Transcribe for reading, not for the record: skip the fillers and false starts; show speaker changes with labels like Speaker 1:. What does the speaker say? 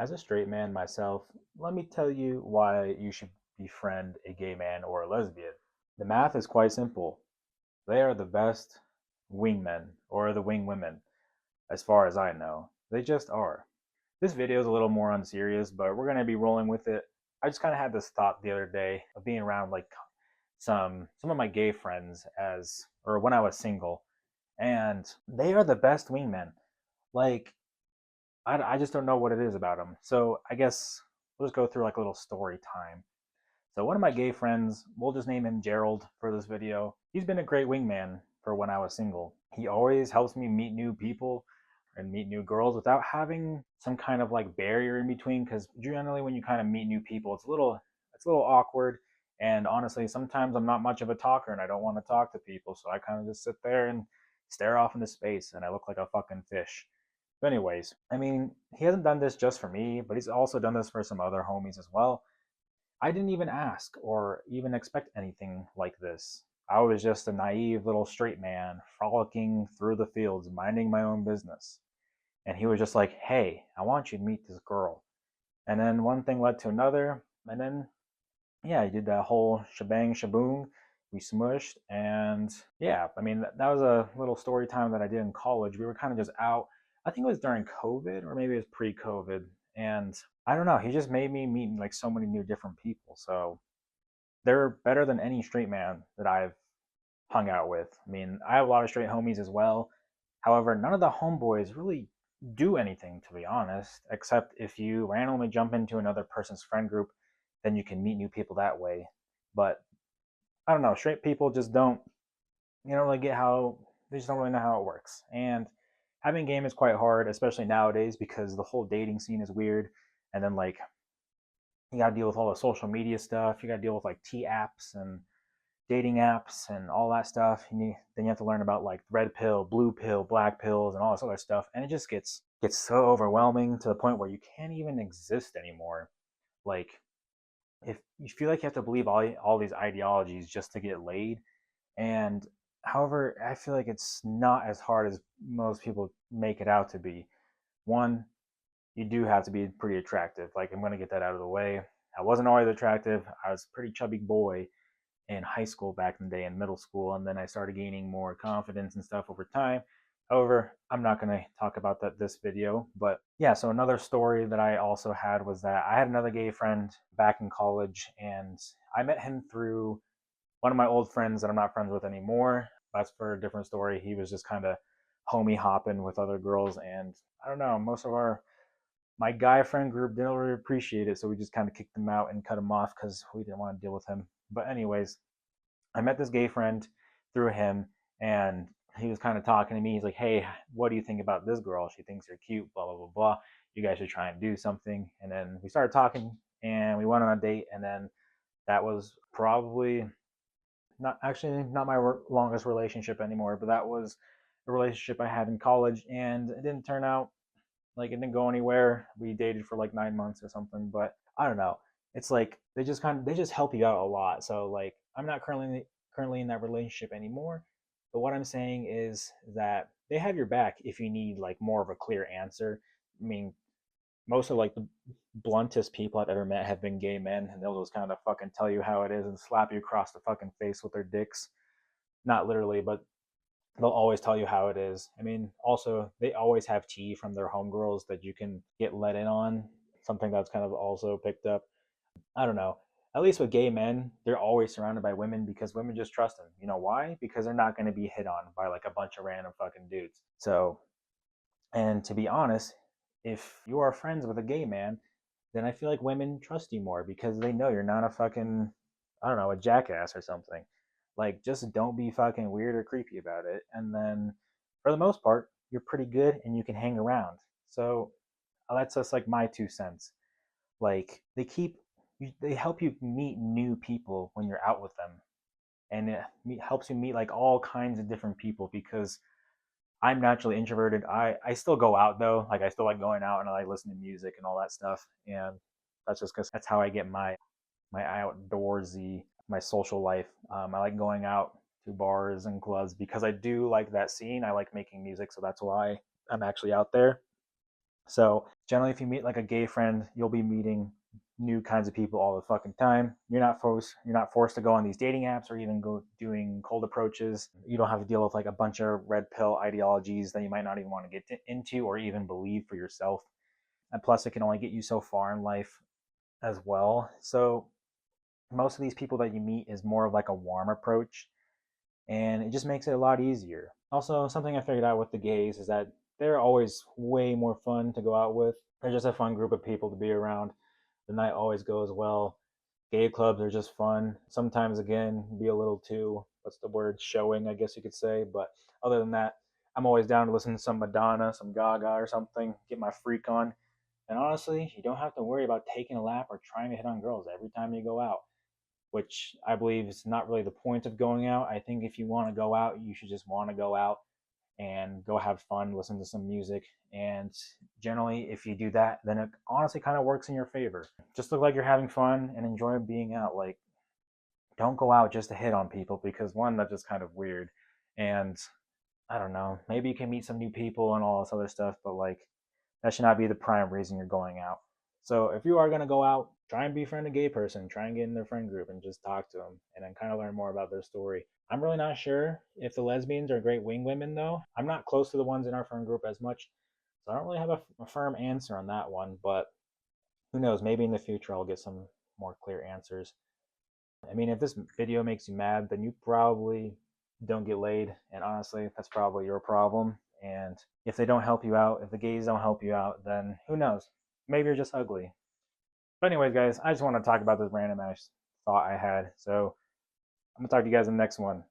Speaker 1: As a straight man myself, let me tell you why you should befriend a gay man or a lesbian. The math is quite simple. They are the best wingmen or the wing women, as far as I know. They just are. This video is a little more unserious, but we're going to be rolling with it. I just kind of had this thought the other day of being around like some of my gay friends as or when I was single, and they are the best wingmen. Like I just don't know what it is about them. So I guess we'll just go through like a little story time. So one of my gay friends, we'll just name him Gerald for this video. He's been a great wingman for when I was single. He always helps me meet new people and meet new girls without having some kind of like barrier in between. Because generally, when you kind of meet new people, it's a little awkward. And honestly, sometimes I'm not much of a talker and I don't want to talk to people, so I kind of just sit there and stare off into space, and I look like a fucking fish. But anyways, I mean, he hasn't done this just for me, but he's also done this for some other homies as well. I didn't even ask or even expect anything like this. I was just a naive little straight man frolicking through the fields, minding my own business. And he was just like, hey, I want you to meet this girl. And then one thing led to another. And then, yeah, he did that whole shebang shaboom. We smushed. And yeah, I mean, that was a little story time that I did in college. We were kind of just out. I think it was during COVID or maybe it was pre COVID. And I don't know. He just made me meet like so many new different people. So they're better than any straight man that I've hung out with. I mean, I have a lot of straight homies as well. However, none of the homeboys really do anything, to be honest, except if you randomly jump into another person's friend group, then you can meet new people that way. But I don't know, straight people just don't really get how, they just don't really know how it works. And having game is quite hard, especially nowadays, because the whole dating scene is weird. And then, like, you got to deal with all the social media stuff. You got to deal with like T apps and dating apps and all that stuff. Then you have to learn about like red pill, blue pill, black pills, and all this other stuff. And it just gets so overwhelming to the point where you can't even exist anymore. Like, if you feel like you have to believe all these ideologies just to get laid, and however, I feel like it's not as hard as most people make it out to be. One, you do have to be pretty attractive. Like, I'm gonna get that out of the way. I wasn't always attractive. I was a pretty chubby boy in high school back in the day, in middle school, and then I started gaining more confidence and stuff over time. However, I'm not going to talk about that this video, but yeah. So another story that I also had was that I had another gay friend back in college, and I met him through one of my old friends that I'm not friends with anymore. That's for a different story. He was just kind of homie hopping with other girls, and I don't know, most of our my guy friend group didn't really appreciate it, so we just kind of kicked him out and cut him off because we didn't want to deal with him. But anyways, I met this gay friend through him, and he was kind of talking to me. He's like, "Hey, what do you think about this girl? She thinks you're cute. Blah blah blah blah. You guys should try and do something." And then we started talking, and we went on a date, and then that was probably not my longest relationship anymore, but that was a relationship I had in college, and it didn't turn out like it didn't go anywhere. We dated for like 9 months or something, but I don't know. It's like they just help you out a lot. So like I'm not currently in that relationship anymore. But what I'm saying is that they have your back if you need like more of a clear answer. I mean, most of like the bluntest people I've ever met have been gay men, and they'll just kind of fucking tell you how it is and slap you across the fucking face with their dicks. Not literally, but they'll always tell you how it is. I mean, also they always have tea from their homegirls that you can get let in on. Something that's kind of also picked up. I don't know. At least with gay men, they're always surrounded by women because women just trust them. You know why? Because they're not going to be hit on by like a bunch of random fucking dudes. So, and to be honest, if you are friends with a gay man, then I feel like women trust you more because they know you're not a fucking, I don't know, a jackass or something. Like, just don't be fucking weird or creepy about it. And then, for the most part, you're pretty good and you can hang around. So, that's just like my 2 cents. Like, they help you meet new people when you're out with them. And it helps you meet like all kinds of different people because I'm naturally introverted. I still go out though. Like I still like going out and I like listening to music and all that stuff. And that's just because that's how I get my outdoorsy, my social life. I like going out to bars and clubs because I do like that scene. I like making music, so that's why I'm actually out there. So Generally, if you meet like a gay friend, you'll be meeting new kinds of people all the fucking time. You're not forced to go on these dating apps or even go doing cold approaches. You don't have to deal with like a bunch of red pill ideologies that you might not even want to into or even believe for yourself. And plus, it can only get you so far in life as well. So most of these people that you meet is more of like a warm approach, and it just makes it a lot easier. Also, something I figured out with the gays is that they're always way more fun to go out with. They're just a fun group of people to be around. The night always goes well. Gay clubs are just fun. Sometimes, again, be a little too, what's the word, showing, I guess you could say. But other than that, I'm always down to listen to some Madonna, some Gaga or something, get my freak on. And honestly, you don't have to worry about taking a lap or trying to hit on girls every time you go out, which I believe is not really the point of going out. I think if you want to go out, you should just want to go out and go have fun, listen to some music. And generally, if you do that, then it honestly kind of works in your favor. Just look like you're having fun and enjoy being out. Like, don't go out just to hit on people because one, that's just kind of weird. And I don't know, maybe you can meet some new people and all this other stuff, but like, that should not be the prime reason you're going out. So if you are going to go out, try and befriend a gay person, try and get in their friend group and just talk to them and then kind of learn more about their story. I'm really not sure if the lesbians are great wing women though. I'm not close to the ones in our friend group as much, so I don't really have a firm answer on that one, but who knows, maybe in the future I'll get some more clear answers. I mean, if this video makes you mad, then you probably don't get laid, and honestly, that's probably your problem. And if they don't help you out, if the gays don't help you out, then who knows? Maybe you're just ugly. But anyways, guys, I just want to talk about this random ass thought I had. So I'm gonna talk to you guys in the next one.